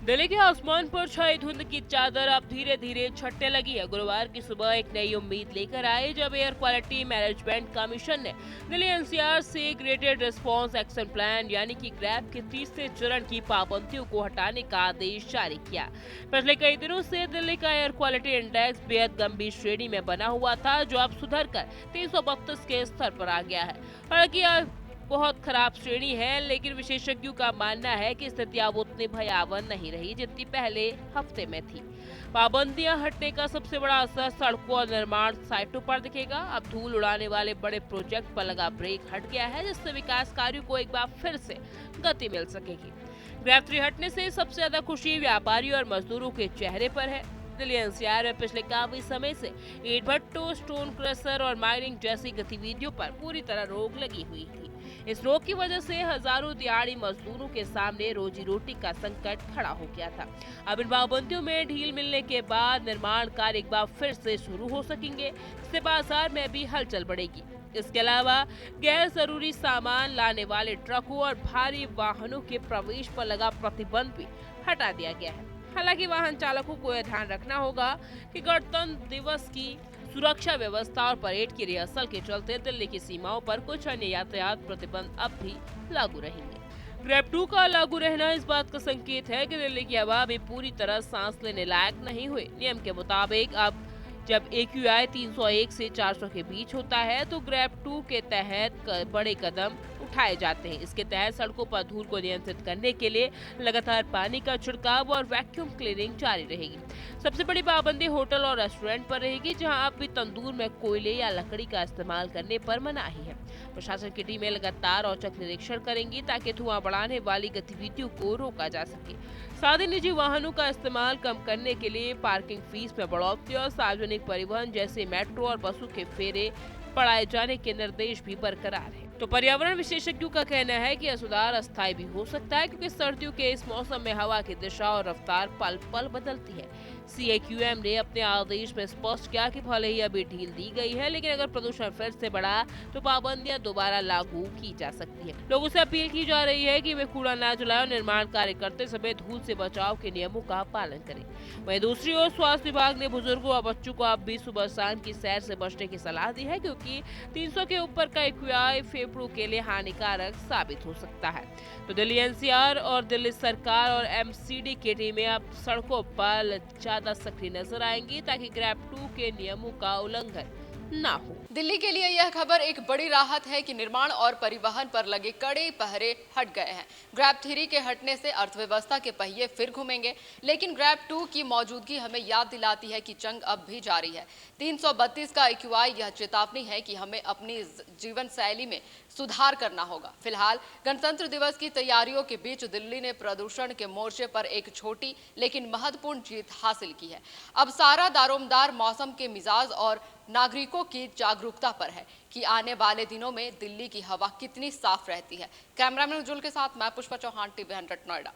दिल्ली के आसमान पर छाई धुंध की चादर अब धीरे धीरे छटने लगी है। गुरुवार की सुबह एक नई उम्मीद लेकर आई जब एयर क्वालिटी मैनेजमेंट कमीशन ने दिल्ली एनसीआर से ग्रेटेड रिस्पांस एक्शन प्लान यानी कि ग्रैप के तीसरे चरण की पाबंदियों को हटाने का आदेश जारी किया। पिछले कई दिनों से दिल्ली का एयर क्वालिटी इंडेक्स बेहद गंभीर श्रेणी में बना हुआ था, जो अब सुधरकर 332 के स्तर पर आ गया है। हालांकि बहुत खराब श्रेणी है, लेकिन विशेषज्ञों का मानना है कि स्थिति अब उतनी भयावह नहीं रही जितनी पहले हफ्ते में थी। पाबंदियां हटने का सबसे बड़ा असर सड़कों और निर्माण साइटों पर दिखेगा। अब धूल उड़ाने वाले बड़े प्रोजेक्ट पर लगा ब्रेक हट गया है, जिससे विकास कार्यों को एक बार फिर से गति मिल सकेगी। ग्रैप 3 हटने से सबसे ज्यादा खुशी व्यापारियों और मजदूरों के चेहरे पर है। दिल्ली एनसीआर में पिछले काफी समय से ईंट भट्टों, स्टोन क्रशर और माइनिंग जैसी गतिविधियों पर पूरी तरह रोक लगी हुई थी। इस रोक की वजह से हजारों दिहाड़ी मजदूरों के सामने रोजी रोटी का संकट खड़ा हो गया था। अब इन पाबंदियों में ढील मिलने के बाद निर्माण कार्य एक बार फिर से शुरू हो सकेंगे, इससे बाजार में भी हलचल बढ़ेगी। इसके अलावा गैर जरूरी सामान लाने वाले ट्रकों और भारी वाहनों के प्रवेश पर लगा प्रतिबंध भी हटा दिया गया है। हालांकि वाहन चालकों को यह ध्यान रखना होगा कि गणतंत्र दिवस की सुरक्षा व्यवस्था और परेड की रिहर्सल के चलते दिल्ली की सीमाओं पर कुछ अन्य यातायात प्रतिबंध अब भी लागू रहेंगे। ग्रैप 2 का लागू रहना इस बात का संकेत है कि दिल्ली की हवा अभी पूरी तरह सांस लेने लायक नहीं हुई। नियम के मुताबिक अब जब AQI 301 से 400 के बीच होता है तो ग्रैप 2 के तहत बड़े कदम उठाए जाते हैं। इसके तहत सड़कों पर धूल को नियंत्रित करने के लिए लगातार पानी का छिड़काव और वैक्यूम क्लीनिंग जारी रहेगी। सबसे बड़ी पाबंदी होटल और रेस्टोरेंट पर रहेगी, जहां अब भी तंदूर में कोयले या लकड़ी का इस्तेमाल करने पर मनाही है। प्रशासन की टीमें लगातार औचक निरीक्षण करेंगी ताकि धुआं बढ़ाने वाली गतिविधियों को रोका जा सके। साथ ही निजी वाहनों का इस्तेमाल कम करने के लिए पार्किंग फीस में बढ़ोतरी और सार्वजनिक परिवहन जैसे मेट्रो और बसों के फेरे बढ़ाए जाने के निर्देश भी बरकरार हैं। तो पर्यावरण विशेषज्ञों का कहना है कि यह सुधार अस्थायी भी हो सकता है, क्योंकि सर्दियों के इस मौसम में हवा की दिशा और रफ्तार पल पल बदलती है। CAQM ने अपने आदेश में स्पष्ट किया कि भले ही अभी ढील दी गई है, लेकिन अगर प्रदूषण फिर से बढ़ा तो पाबंदियां दोबारा लागू की जा सकती है। लोगों से अपील की जा रही है कि वे कूड़ा न जलाएं और निर्माण कार्य करते समय धूल से बचाव के नियमों का पालन करें। वहीं दूसरी ओर स्वास्थ्य विभाग ने बुजुर्गों और बच्चों को अब भी सुबह शाम की सैर से बचने की सलाह दी है, क्योंकि 300 के ऊपर का AQI फेफड़ों के लिए हानिकारक साबित हो सकता है। तो दिल्ली एनसीआर और दिल्ली सरकार और MCD की टीमें अब सड़कों पर ज्यादा सक्रिय नजर आएंगी ताकि ग्रैप 2 के नियमों का उल्लंघन ना हो। दिल्ली के लिए यह खबर एक बड़ी राहत है कि निर्माण और परिवहन पर लगे कड़े पहरे हट गए हैं। ग्रैप 3 के हटने से अर्थव्यवस्था के पहिए फिर घूमेंगे, लेकिन ग्रैप 2 की मौजूदगी हमें याद दिलाती है कि जंग अब भी जारी है। 332 का AQI यह चेतावनी है कि हमें अपनी जीवन शैली में सुधार करना होगा। फिलहाल गणतंत्र दिवस की तैयारियों के बीच दिल्ली ने प्रदूषण के मोर्चे पर एक छोटी लेकिन महत्वपूर्ण जीत हासिल की है। अब सारा दारोमदार मौसम के मिजाज और नागरिकों की जागरूकता पर है कि आने वाले दिनों में दिल्ली की हवा कितनी साफ रहती है। कैमरामैन उज्जवल के साथ मैं पुष्पा चौहान, TV 100 नोएडा।